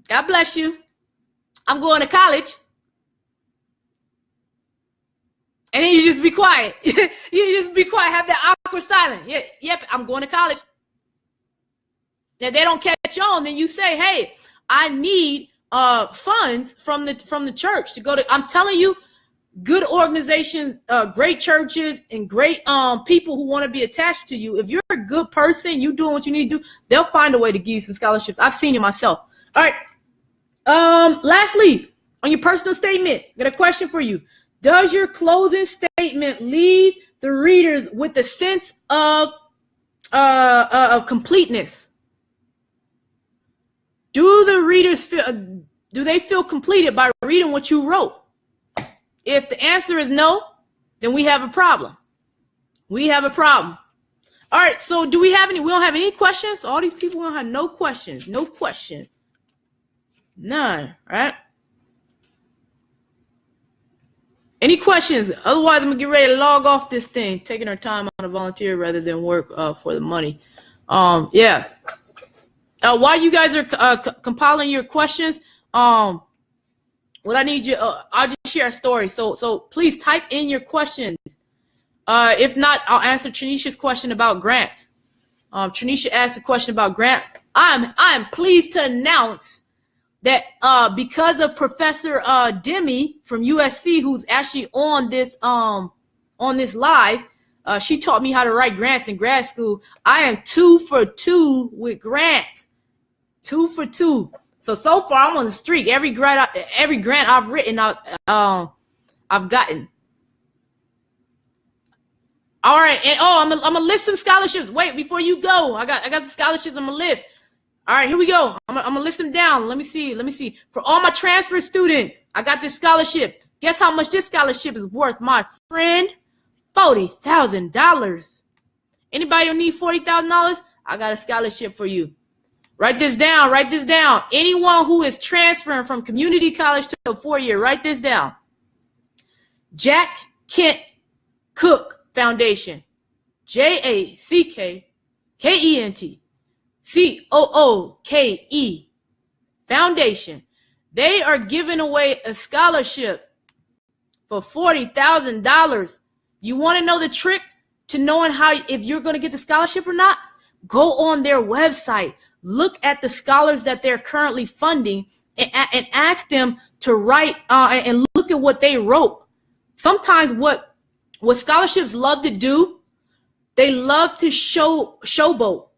God bless you. I'm going to college. And then you just be quiet. You just be quiet. Have that awkward silence. Yeah, yep, I'm going to college. Now, they don't catch on. Then you say, hey, I need funds from the church to go to. I'm telling you, good organizations, great churches, and great people who want to be attached to you. If you're a good person, you doing what you need to do, they'll find a way to give you some scholarships. I've seen it myself. All right. Lastly, on your personal statement, I got a question for you. Does your closing statement leave the readers with a sense of completeness? Do the readers feel completed by reading what you wrote? If the answer is no, then we have a problem. We have a problem. All right, so do we have any? We don't have any questions. All these people don't have no questions. No question. None, right? Any questions? Otherwise, I'm gonna get ready to log off this thing, taking our time on a volunteer rather than work for the money. Yeah. While you guys are compiling your questions, what I need you, I'll just share a story. So please type in your questions. If not, I'll answer Tranisha's question about grants. Tranisha asked a question about grant. I'm pleased to announce that because of Professor Demi from USC, who's actually on this live, she taught me how to write grants in grad school. I am 2 for 2 with grants. 2 for 2. So far I'm on the streak. Every grant I've written, I've gotten. All right, and I'm gonna list some scholarships. Wait, before you go, I got the scholarships on my list. All right, here we go. I'm gonna list them down. Let me see. For all my transfer students, I got this scholarship. Guess how much this scholarship is worth, my friend? $40,000. Anybody who need $40,000? I got a scholarship for you. Write this down. Anyone who is transferring from community college to a 4-year, write this down. Jack Kent Cook Foundation. JACKKENT Foundation. They are giving away a scholarship for $40,000. You want to know the trick to knowing if you're going to get the scholarship or not? Go on their website. Look at the scholars that they're currently funding and ask them to write and look at what they wrote. Sometimes what scholarships love to do, they love to showboat.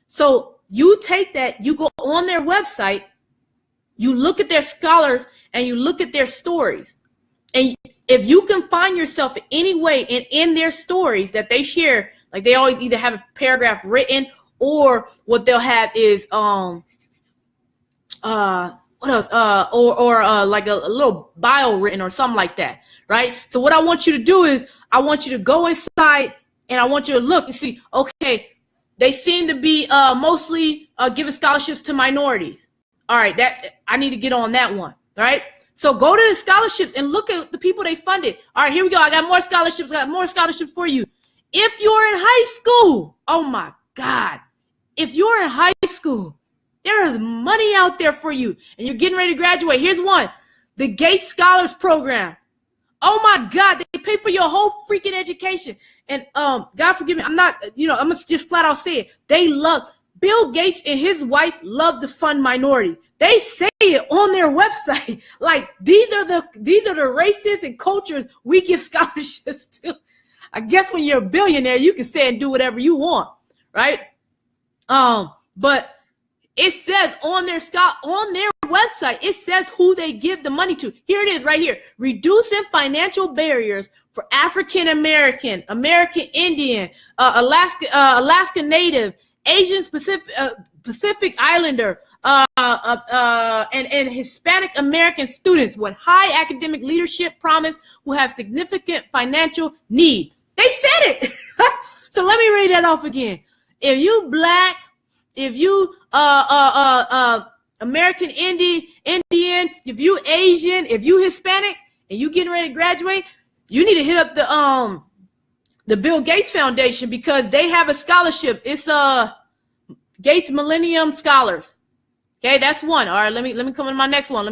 So you take that, you go on their website, you look at their scholars and you look at their stories. And if you can find yourself in any way in their stories that they share, like they always either have a paragraph written or what they'll have is what else? Like a little bio written or something like that, right? So what I want you to do is I want you to go inside and I want you to look and see, okay, they seem to be mostly giving scholarships to minorities. All right, that I need to get on that one, right? So go to the scholarships and look at the people they funded. All right, here we go. I got more scholarships. For you. If you're in high school, oh my God. If you're in high school, there is money out there for you and you're getting ready to graduate. Here's one, the Gates Scholars Program. Oh my God, they pay for your whole freaking education. And God forgive me, I'm gonna just flat out say it. Bill Gates and his wife love to fund minorities. They say it on their website. Like these are the races and cultures we give scholarships to. I guess when you're a billionaire, you can say and do whatever you want, right? But it says on their website, it says who they give the money to. Here it is right here. Reducing financial barriers for African American, American Indian, Alaska Native, Asian Pacific Islander, and Hispanic American students with high academic leadership promise who have significant financial need. They said it. So let me read that off again. If you Black, if you American Indian, if you Asian, if you Hispanic, and you getting ready to graduate, you need to hit up the Bill Gates Foundation because they have a scholarship. It's Gates Millennium Scholars. Okay, that's one. All right, let me come to my next one.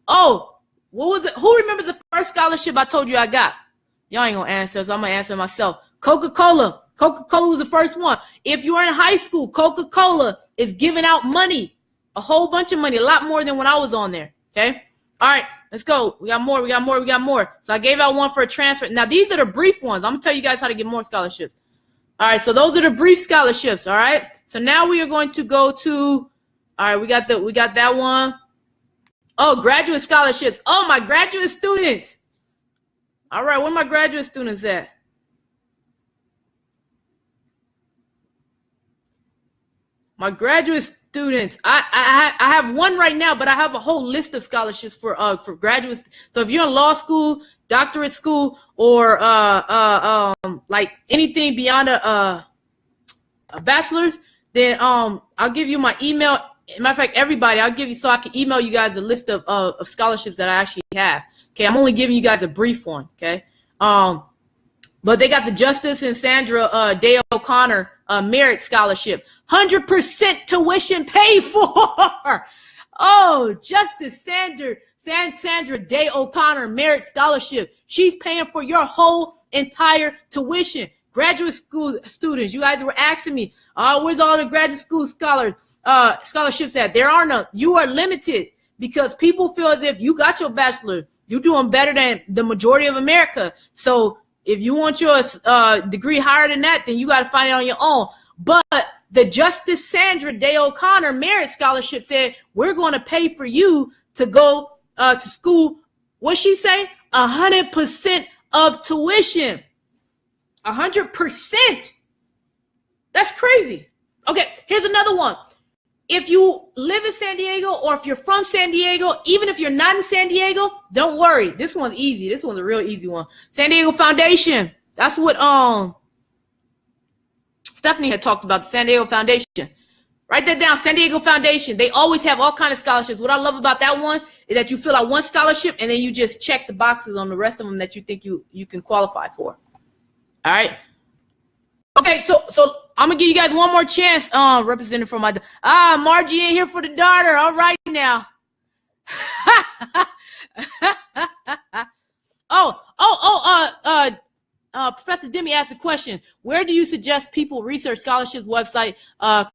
Oh, what was it? Who remembers the first scholarship I told you I got? Y'all ain't gonna answer, so I'm gonna answer myself. Coca-Cola. Coca-Cola was the first one. If you're in high school, Coca-Cola is giving out money, a whole bunch of money, a lot more than when I was on there. Okay. All right, let's go. We got more. So I gave out one for a transfer. Now these are the brief ones. I'm gonna tell you guys how to get more scholarships. All right, so those are the brief scholarships. All right. So now we are going to go to. All right, we got that one. Oh, graduate scholarships. Oh, my graduate students. All right, where my graduate students at? My graduate students. I have one right now, but I have a whole list of scholarships for graduates. So if you're in law school, doctorate school, or like anything beyond a bachelor's, then I'll give you my email. Matter of fact, everybody, I'll give you so I can email you guys a list of scholarships that I actually have. Okay, I'm only giving you guys a brief one. Okay, but they got the Justice and Sandra Day O'Connor Merit Scholarship, 100% tuition paid for. Oh, Justice Sandra Day O'Connor Merit Scholarship. She's paying for your whole entire tuition. Graduate school students, you guys were asking me, where's all the graduate school scholarships at? There are none. You are limited because people feel as if you got your bachelor, you're doing better than the majority of America. So if you want your degree higher than that, then you got to find it on your own. But the Justice Sandra Day O'Connor Merit Scholarship said, we're going to pay for you to go to school. What'd she say? 100% of tuition. 100%. That's crazy. Okay, here's another one. If you live in San Diego or if you're from San Diego, even if you're not in San Diego, don't worry. This one's easy. This one's a real easy one. San Diego Foundation. That's what Stephanie had talked about, the San Diego Foundation. Write that down, San Diego Foundation. They always have all kinds of scholarships. What I love about that one is that you fill out one scholarship and then you just check the boxes on the rest of them that you think you can qualify for. All right. Okay, so I'm gonna give you guys one more chance. Representative from my Margie in here for the daughter. All right now. Professor Demi asked a question. Where do you suggest people research scholarships website,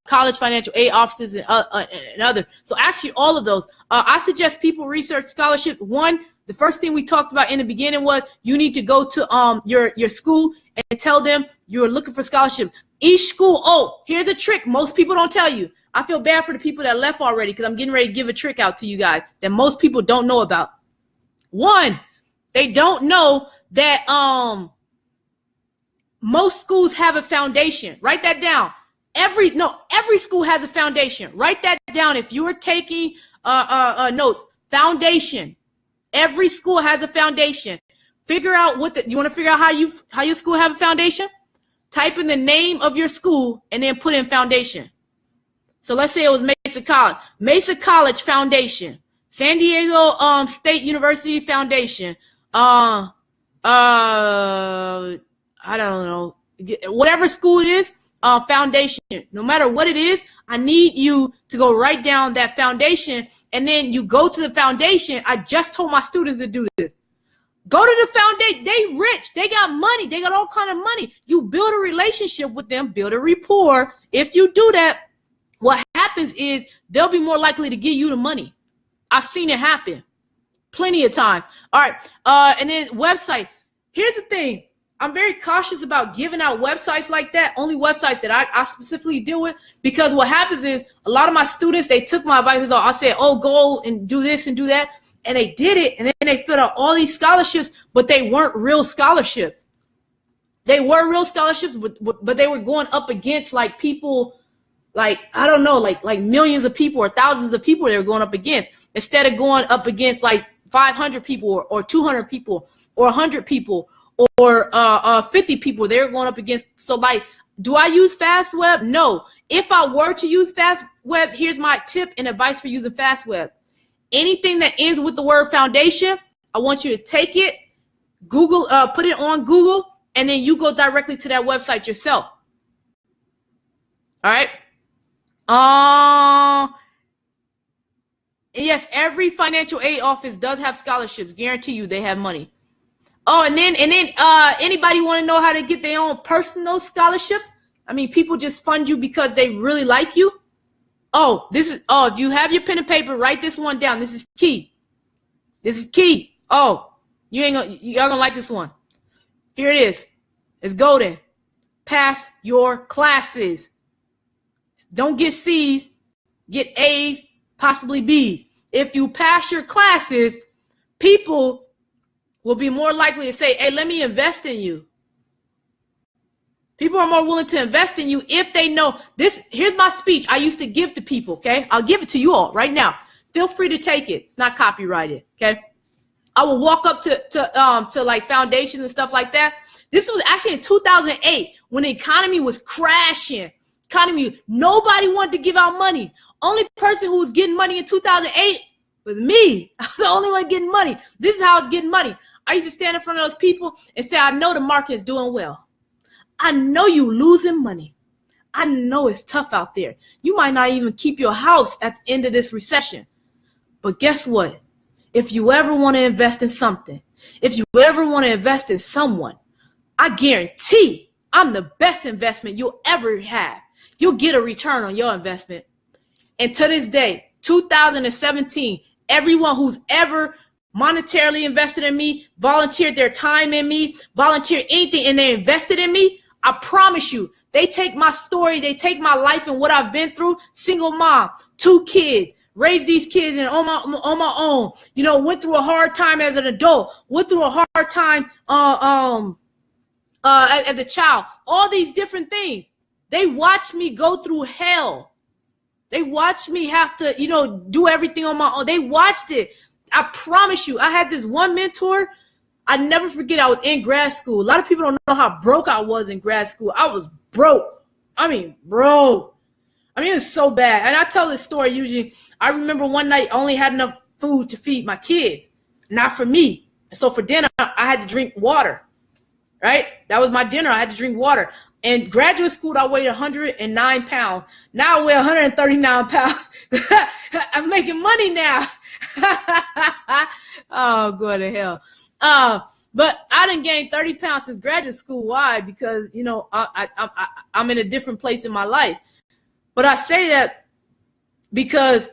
college financial aid offices, and other? So actually, all of those. I suggest people research scholarships. One, the first thing we talked about in the beginning was you need to go to your school and tell them you're looking for scholarship. Each school. Oh, here's the trick. Most people don't tell you. I feel bad for the people that left already because I'm getting ready to give a trick out to you guys that most people don't know about. One, they don't know that most schools have a foundation. Write that down. Every school has a foundation. Write that down if you are taking notes. Foundation. Every school has a foundation. Figure out you want to figure out how your school have a foundation? Type in the name of your school and then put in foundation. So let's say it was Mesa College. Mesa College Foundation. San Diego State University Foundation. I don't know. Whatever school it is, foundation. No matter what it is, I need you to go write down that foundation and then you go to the foundation. I just told my students to do this. Go to the foundation. They rich. They got money. They got all kind of money. You build a relationship with them, build a rapport. If you do that, what happens is they'll be more likely to give you the money. I've seen it happen plenty of times. All right. And then website. Here's the thing. I'm very cautious about giving out websites like that, only websites that I specifically deal with, because what happens is a lot of my students, they took my advice. I said, oh, go and do this and do that. And they did it, and then they filled out all these scholarships, but they weren't real scholarships. They were real scholarships, but they were going up against like people, like, I don't know, like millions of people or thousands of people they were going up against, instead of going up against like 500 people or 200 people or 100 people or 50 people. They were going up against. So like, do I use FastWeb? No. If I were to use FastWeb, here's my tip and advice for using FastWeb. Anything that ends with the word foundation, I want you to take it, Google, put it on Google, and then you go directly to that website yourself. All right. Yes, every financial aid office does have scholarships. Guarantee you they have money. Oh, and then anybody want to know how to get their own personal scholarships? I mean, people just fund you because they really like you. If you have your pen and paper, write this one down. This is key. This is key. Oh, y'all gonna like this one. Here it is. It's golden. Pass your classes. Don't get C's, get A's, possibly B's. If you pass your classes, people will be more likely to say, hey, let me invest in you. People are more willing to invest in you if they know this. Here's my speech I used to give to people, okay? I'll give it to you all right now. Feel free to take it. It's not copyrighted, okay? I will walk up to like foundations and stuff like that. This was actually in 2008 when the economy was crashing. economy, nobody wanted to give out money. Only person who was getting money in 2008 was me. I was the only one getting money. This is how I was getting money. I used to stand in front of those people and say, I know the market is doing well. I know you losing money. I know it's tough out there. You might not even keep your house at the end of this recession. But guess what? If you ever want to invest in something, if you ever want to invest in someone, I guarantee I'm the best investment you'll ever have. You'll get a return on your investment. And to this day, 2017, everyone who's ever monetarily invested in me, volunteered their time in me, volunteered anything, and they invested in me, I promise you, they take my story, they take my life and what I've been through, single mom, 2 kids, raised these kids and on my own, went through a hard time as an adult, went through a hard time as a child, all these different things. They watched me go through hell. They watched me have to, do everything on my own. They watched it. I promise you, I had this one mentor. I never forget, I was in grad school. A lot of people don't know how broke I was in grad school. I was broke. Broke. It was so bad. And I tell this story usually. I remember one night I only had enough food to feed my kids, not for me. And so for dinner, I had to drink water, right? That was my dinner. I had to drink water. In graduate school, I weighed 109 pounds. Now I weigh 139 pounds. I'm making money now. Oh, go to hell. But I done gained 30 pounds since graduate school. Why? Because, I'm in a different place in my life. But I say that because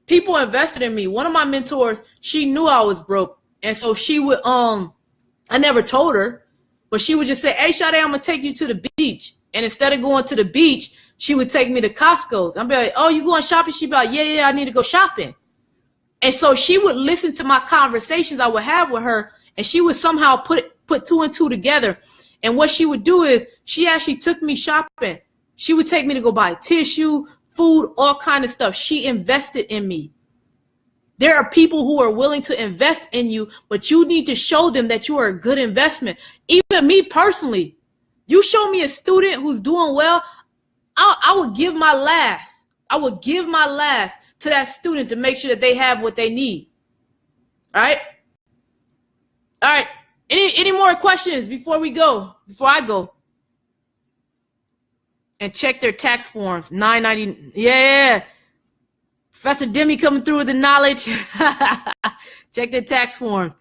people invested in me. One of my mentors, she knew I was broke. And so she would, I never told her, but she would just say, hey, Sade, I'm going to take you to the beach. And instead of going to the beach, she would take me to Costco's. I'd be like, oh, you going shopping? She'd be like, yeah, I need to go shopping. And so she would listen to my conversations I would have with her, and she would somehow put 2 and 2 together. And what she would do is she actually took me shopping. She would take me to go buy tissue, food, all kind of stuff. She invested in me. There are people who are willing to invest in you, but you need to show them that you are a good investment. Even me personally, you show me a student who's doing well, I would give my last. I would give my last to that student to make sure that they have what they need. All right. All right. Any more questions before I go? And check their tax forms. $9.90. Yeah. Professor Demi coming through with the knowledge. Check their tax forms.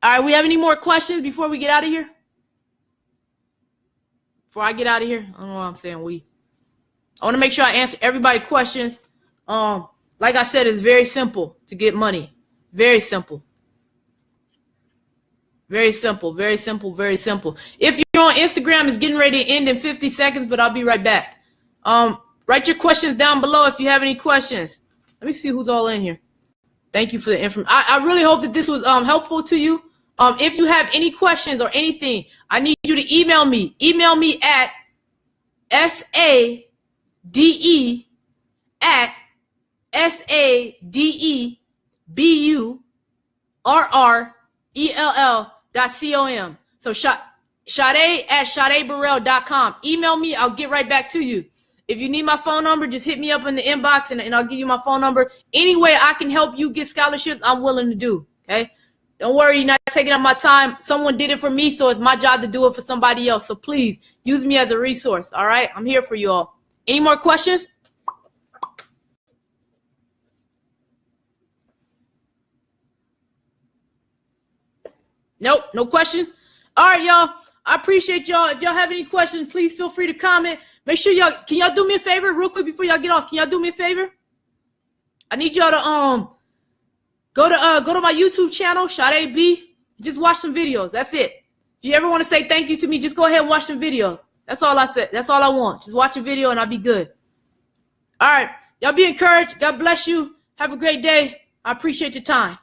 All right. We have any more questions before we get out of here? Before I get out of here, I don't know why I'm saying we. I want to make sure I answer everybody's questions. Like I said, it's very simple to get money. Very simple. Very simple, very simple, very simple. If you're on Instagram, it's getting ready to end in 50 seconds, but I'll be right back. Write your questions down below if you have any questions. Let me see who's all in here. Thank you for the information. I really hope that this was helpful to you. If you have any questions or anything, I need you to email me. Email me at SADEBURRELL.com. So Sade at SadeBurrell.com. Email me. I'll get right back to you. If you need my phone number, just hit me up in the inbox and I'll give you my phone number. Any way I can help you get scholarships, I'm willing to do. Okay? Don't worry, you're not taking up my time. Someone did it for me, so it's my job to do it for somebody else. So please use me as a resource. All right? I'm here for you all. Any more questions? Nope, no questions. All right, y'all. I appreciate y'all. If y'all have any questions, please feel free to comment. Make sure can y'all do me a favor real quick before y'all get off? Can y'all do me a favor? I need y'all to go to my YouTube channel, Sade B. Just watch some videos. That's it. If you ever want to say thank you to me, just go ahead and watch some videos. That's all I said. That's all I want. Just watch a video and I'll be good. All right. Y'all be encouraged. God bless you. Have a great day. I appreciate your time.